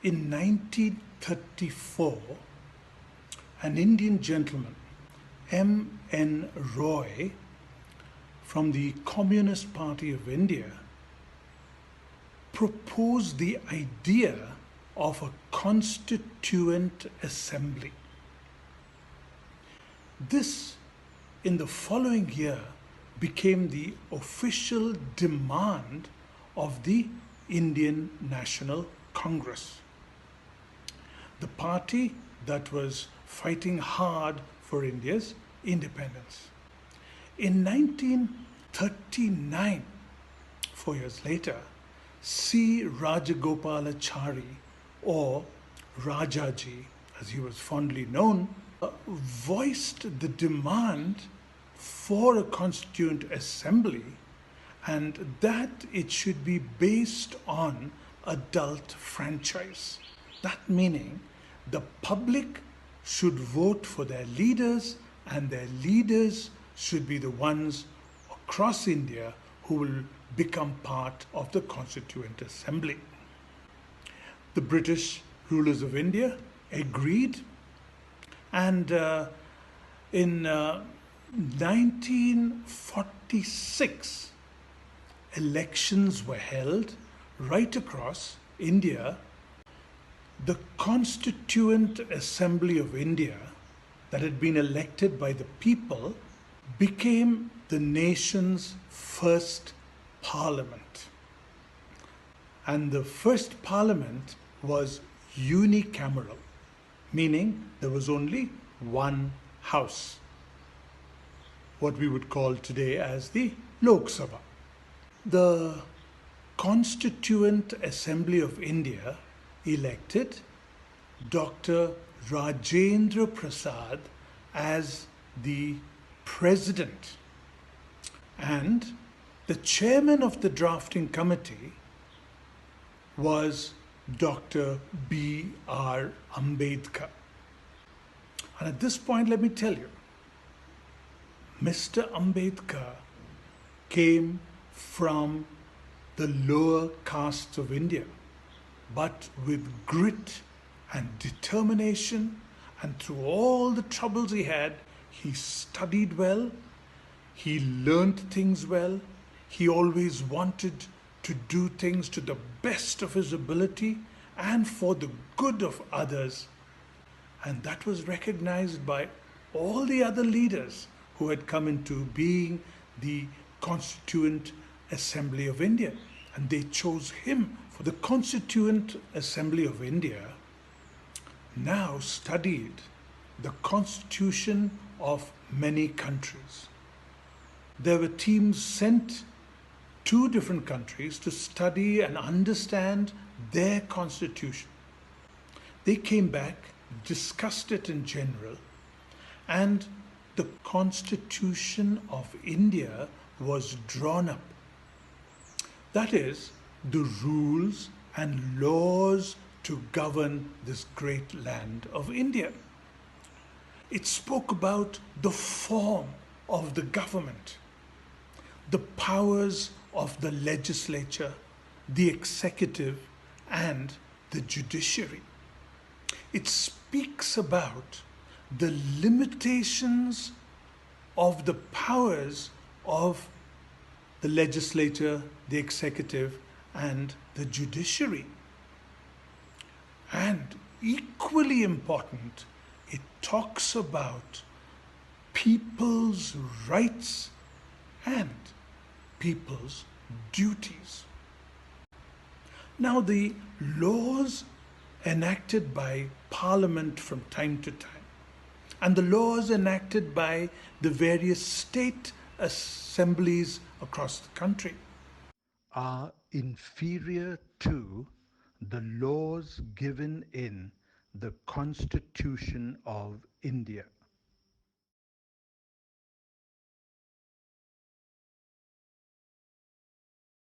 In 1934, an Indian gentleman, M.N. Roy, from the Communist Party of India, proposed the idea of a Constituent Assembly. This, in the following year, became the official demand of the Indian National Congress, the party that was fighting hard for India's independence. In 1939, 4 years later, C. Rajagopalachari, or Rajaji, as he was fondly known, voiced the demand for a Constituent Assembly, and that it should be based on adult franchise. That meaning the public should vote for their leaders, and their leaders should be the ones across India who will become part of the Constituent Assembly. The British rulers of India agreed, and in 1946, elections were held right across India. The Constituent Assembly of India, that had been elected by the people, became the nation's first parliament. And the first parliament was unicameral, meaning there was only one house, what we would call today as the Lok Sabha. The Constituent Assembly of India elected Dr. Rajendra Prasad as the president, and the chairman of the drafting committee was Dr. B.R. Ambedkar. And at this point, let me tell you, Mr. Ambedkar came from the lower castes of India, but with grit and determination, and through all the troubles he had, he studied well, he learned things well, he always wanted to do things to the best of his ability and for the good of others. And that was recognized by all the other leaders who had come into being the Constituent Assembly of India. And they chose him. For the Constituent Assembly of India now studied the constitution of many countries. There were teams sent to different countries to study and understand their constitution. They came back, discussed it in general, and the Constitution of India was drawn up. That is, the rules and laws to govern this great land of India. It spoke about the form of the government, the powers of the legislature, the executive, and the judiciary. It speaks about the limitations of the powers of the legislature, the executive, and the judiciary. And equally important, it talks about people's rights and people's duties. Now, the laws enacted by Parliament from time to time, and the laws enacted by the various state assemblies across the country, are inferior to the laws given in the Constitution of India.